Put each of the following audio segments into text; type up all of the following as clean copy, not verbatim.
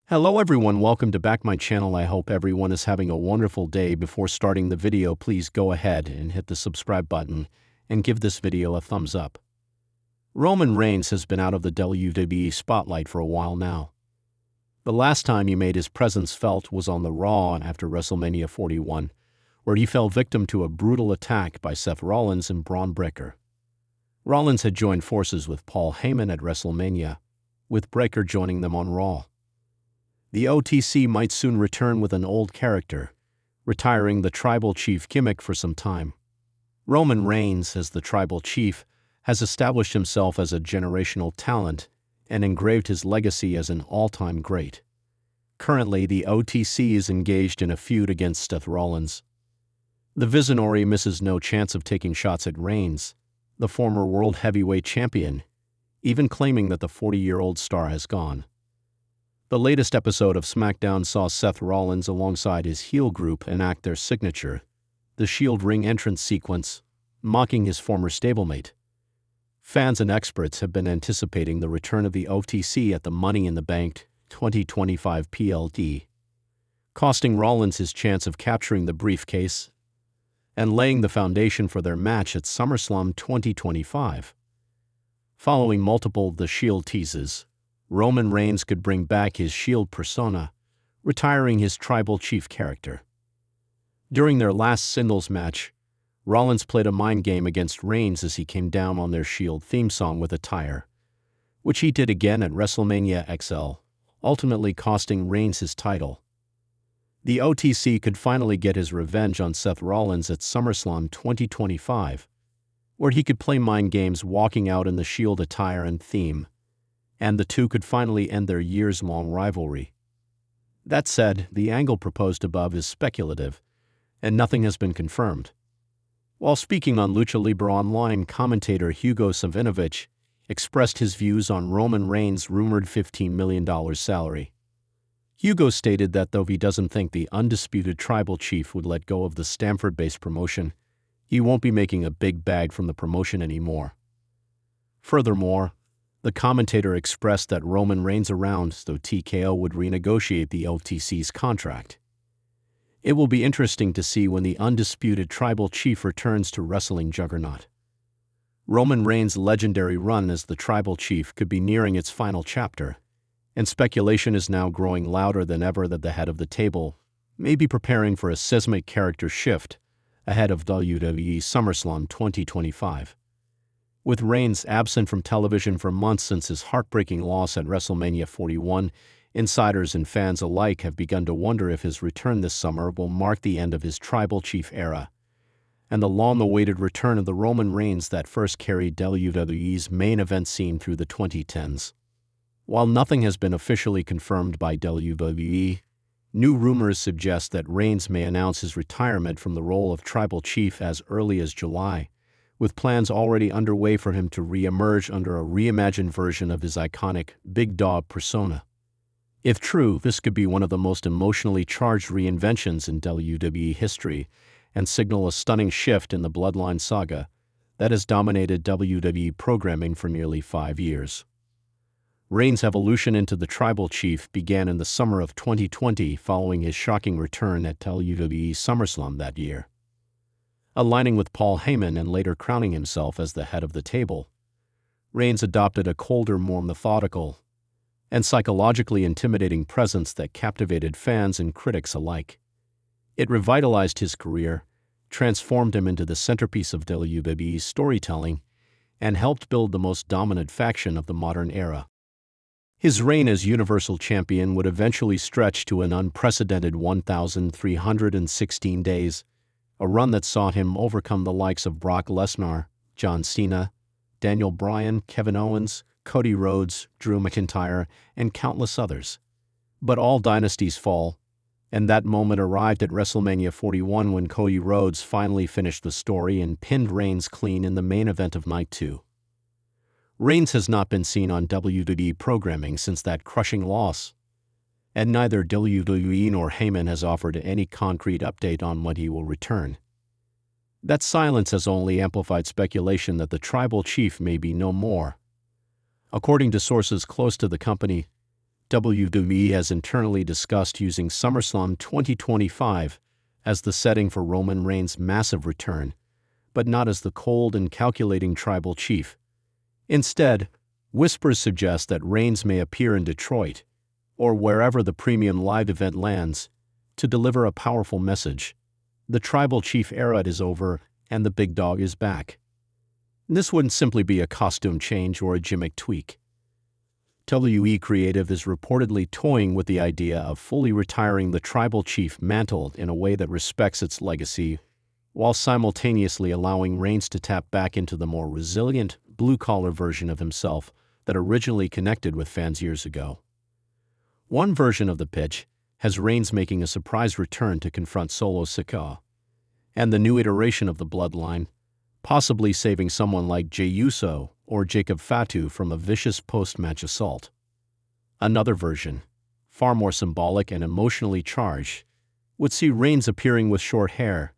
Hello everyone, welcome to back my channel. I hope everyone is having a wonderful day. Before starting the video, please go ahead and hit the subscribe button and give this video a thumbs up. Roman Reigns has been out of the WWE spotlight for a while now. The last time he made his presence felt was on the Raw after WrestleMania 41, where he fell victim to a brutal attack by Seth Rollins and Braun Breaker. Rollins had joined forces with Paul Heyman at WrestleMania, with Breaker joining them on Raw. The OTC might soon return with an old character, retiring the Tribal Chief gimmick for some time. Roman Reigns, as the Tribal Chief, has established himself as a generational talent and engraved his legacy as an all-time great. Currently, the OTC is engaged in a feud against Seth Rollins. The Visionary misses no chance of taking shots at Reigns, the former World Heavyweight Champion, even claiming that the 40-year-old star has gone. The latest episode of SmackDown saw Seth Rollins alongside his heel group enact their signature, the Shield ring entrance sequence, mocking his former stablemate. Fans and experts have been anticipating the return of the OTC at the Money in the Bank 2025 PLD, costing Rollins his chance of capturing the briefcase and laying the foundation for their match at SummerSlam 2025. Following multiple The Shield teases, Roman Reigns could bring back his Shield persona, retiring his Tribal Chief character. During their last singles match, Rollins played a mind game against Reigns as he came down on their Shield theme song with a tire, which he did again at WrestleMania XL, ultimately costing Reigns his title. The OTC could finally get his revenge on Seth Rollins at SummerSlam 2025, where he could play mind games walking out in the Shield attire and theme, and the two could finally end their years-long rivalry. That said, the angle proposed above is speculative, and nothing has been confirmed. While speaking on Lucha Libre Online, commentator Hugo Savinovich expressed his views on Roman Reigns' rumored $15 million salary. Hugo stated that though he doesn't think the undisputed Tribal Chief would let go of the Stamford-based promotion, he won't be making a big bag from the promotion anymore. Furthermore, the commentator expressed that Roman Reigns around so TKO would renegotiate the OTC's contract. It will be interesting to see when the undisputed Tribal Chief returns to wrestling juggernaut. Roman Reigns' legendary run as the Tribal Chief could be nearing its final chapter, and speculation is now growing louder than ever that the head of the table may be preparing for a seismic character shift ahead of WWE SummerSlam 2025. With Reigns absent from television for months since his heartbreaking loss at WrestleMania 41, insiders and fans alike have begun to wonder if his return this summer will mark the end of his Tribal Chief era and the long-awaited return of the Roman Reigns that first carried WWE's main event scene through the 2010s. While nothing has been officially confirmed by WWE, new rumors suggest that Reigns may announce his retirement from the role of Tribal Chief as early as July, with plans already underway for him to re-emerge under a reimagined version of his iconic Big Dog persona. If true, this could be one of the most emotionally charged reinventions in WWE history and signal a stunning shift in the Bloodline saga that has dominated WWE programming for nearly 5 years. Reigns' evolution into the Tribal Chief began in the summer of 2020 following his shocking return at WWE SummerSlam that year. Aligning with Paul Heyman and later crowning himself as the head of the table, Reigns adopted a colder, more methodical, and psychologically intimidating presence that captivated fans and critics alike. It revitalized his career, transformed him into the centerpiece of WWE's storytelling, and helped build the most dominant faction of the modern era. His reign as Universal Champion would eventually stretch to an unprecedented 1,316 days, a run that saw him overcome the likes of Brock Lesnar, John Cena, Daniel Bryan, Kevin Owens, Cody Rhodes, Drew McIntyre, and countless others. But all dynasties fall, and that moment arrived at WrestleMania 41 when Cody Rhodes finally finished the story and pinned Reigns clean in the main event of Night 2. Reigns has not been seen on WWE programming since that crushing loss, and neither WWE nor Heyman has offered any concrete update on when he will return. That silence has only amplified speculation that the Tribal Chief may be no more. According to sources close to the company, WWE has internally discussed using SummerSlam 2025 as the setting for Roman Reigns' massive return, but not as the cold and calculating tribal chief. Instead, whispers suggest that Reigns may appear in Detroit, or wherever the premium live event lands, to deliver a powerful message. The tribal chief era is over, and the big dog is back. This wouldn't simply be a costume change or a gimmick tweak. WWE Creative is reportedly toying with the idea of fully retiring the tribal chief mantle in a way that respects its legacy, while simultaneously allowing Reigns to tap back into the more resilient, blue-collar version of himself that originally connected with fans years ago. One version of the pitch has Reigns making a surprise return to confront Solo Sikoa, and the new iteration of the bloodline, possibly saving someone like Jey Uso or Jacob Fatu from a vicious post-match assault. Another version, far more symbolic and emotionally charged, would see Reigns appearing with short hair,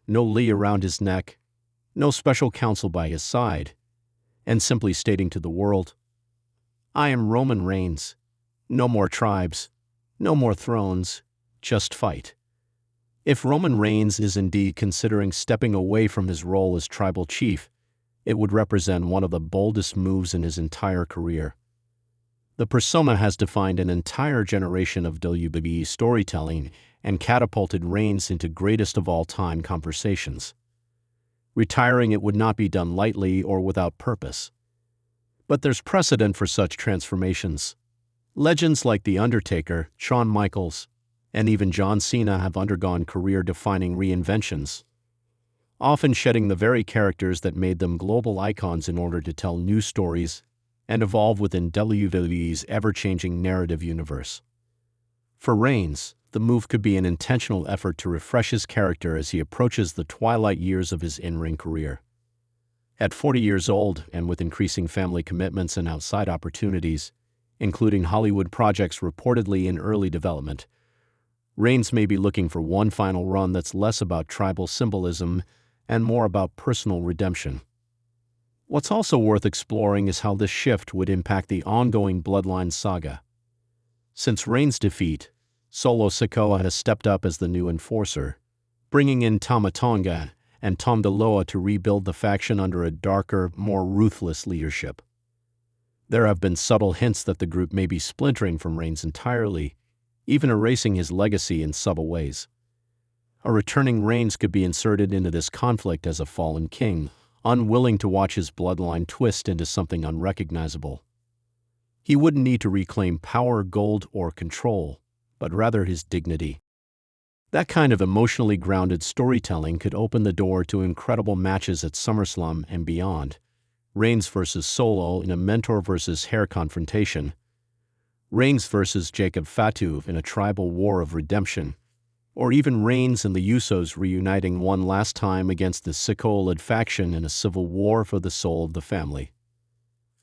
no Lee around his neck, no special counsel by his side, and simply stating to the world, "I am Roman Reigns. No more tribes, no more thrones, just fight." If Roman Reigns is indeed considering stepping away from his role as tribal chief, it would represent one of the boldest moves in his entire career. The persona has defined an entire generation of WWE storytelling and catapulted Reigns into greatest of all time conversations. Retiring it would not be done lightly or without purpose. But there's precedent for such transformations. Legends like The Undertaker, Shawn Michaels, and even John Cena have undergone career-defining reinventions, often shedding the very characters that made them global icons in order to tell new stories and evolve within WWE's ever-changing narrative universe. For Reigns, the move could be an intentional effort to refresh his character as he approaches the twilight years of his in-ring career. At 40 years old, and with increasing family commitments and outside opportunities, including Hollywood projects reportedly in early development, Reigns may be looking for one final run that's less about tribal symbolism and more about personal redemption. What's also worth exploring is how this shift would impact the ongoing Bloodline saga. Since Reigns' defeat, Solo Sikoa has stepped up as the new enforcer, bringing in Tama Tonga and Tom DeLoa to rebuild the faction under a darker, more ruthless leadership. There have been subtle hints that the group may be splintering from Reigns entirely, even erasing his legacy in subtle ways. A returning Reigns could be inserted into this conflict as a fallen king, unwilling to watch his bloodline twist into something unrecognizable. He wouldn't need to reclaim power, gold, or control, but rather his dignity. That kind of emotionally grounded storytelling could open the door to incredible matches at SummerSlam and beyond. Reigns versus Solo in a mentor versus hair confrontation, Reigns versus Jacob Fatu in a tribal war of redemption, or even Reigns and the Usos reuniting one last time against the Sikoa-led faction in a civil war for the soul of the family.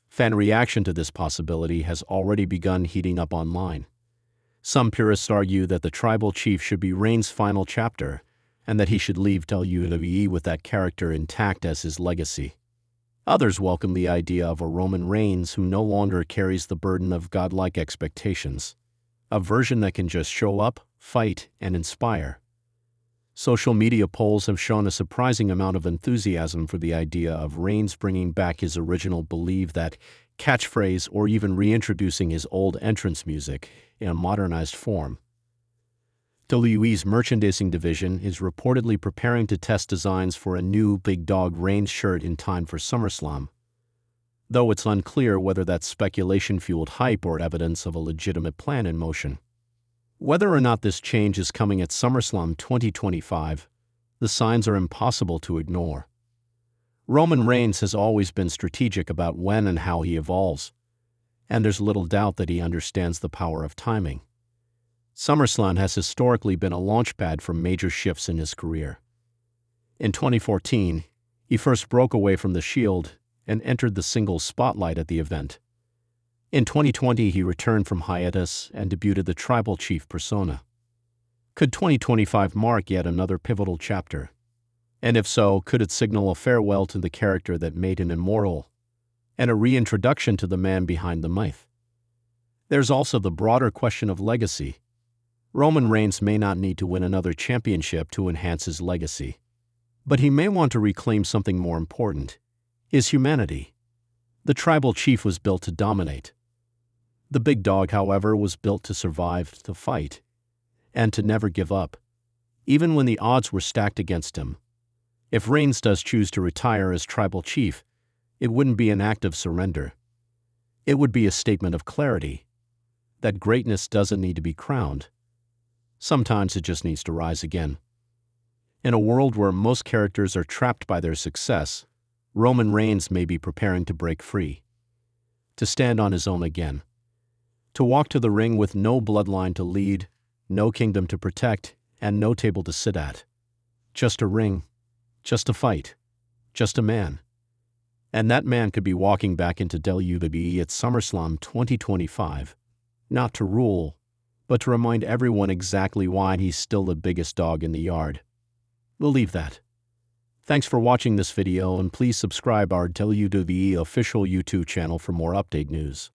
Fan reaction to this possibility has already begun heating up online. Some purists argue that the tribal chief should be Reigns' final chapter, and that he should leave WWE with that character intact as his legacy. Others welcome the idea of a Roman Reigns who no longer carries the burden of godlike expectations, a version that can just show up, fight, and inspire. Social media polls have shown a surprising amount of enthusiasm for the idea of Reigns bringing back his original "Believe That" catchphrase or even reintroducing his old entrance music in a modernized form. WWE's merchandising division is reportedly preparing to test designs for a new Big Dog Reigns shirt in time for SummerSlam, though it's unclear whether that's speculation-fueled hype or evidence of a legitimate plan in motion. Whether or not this change is coming at SummerSlam 2025, the signs are impossible to ignore. Roman Reigns has always been strategic about when and how he evolves, and there's little doubt that he understands the power of timing. SummerSlam has historically been a launchpad for major shifts in his career. In 2014, he first broke away from the Shield and entered the singles spotlight at the event. In 2020, he returned from hiatus and debuted the Tribal Chief persona. Could 2025 mark yet another pivotal chapter? And if so, could it signal a farewell to the character that made him immortal, and a reintroduction to the man behind the myth? There's also the broader question of legacy. Roman Reigns may not need to win another championship to enhance his legacy. But he may want to reclaim something more important: his humanity. The tribal chief was built to dominate. The big dog, however, was built to survive, to fight, and to never give up, even when the odds were stacked against him. If Reigns does choose to retire as tribal chief, it wouldn't be an act of surrender. It would be a statement of clarity, that greatness doesn't need to be crowned. Sometimes it just needs to rise again. In a world where most characters are trapped by their success, Roman Reigns may be preparing to break free, to stand on his own again, to walk to the ring with no bloodline to lead, no kingdom to protect, and no table to sit at. Just a ring, just a fight, just a man. And that man could be walking back into WWE at SummerSlam 2025, not to rule, but to remind everyone exactly why he's still the biggest dog in the yard. We'll leave that. Thanks for watching this video, and please subscribe our WWE official YouTube channel for more update news.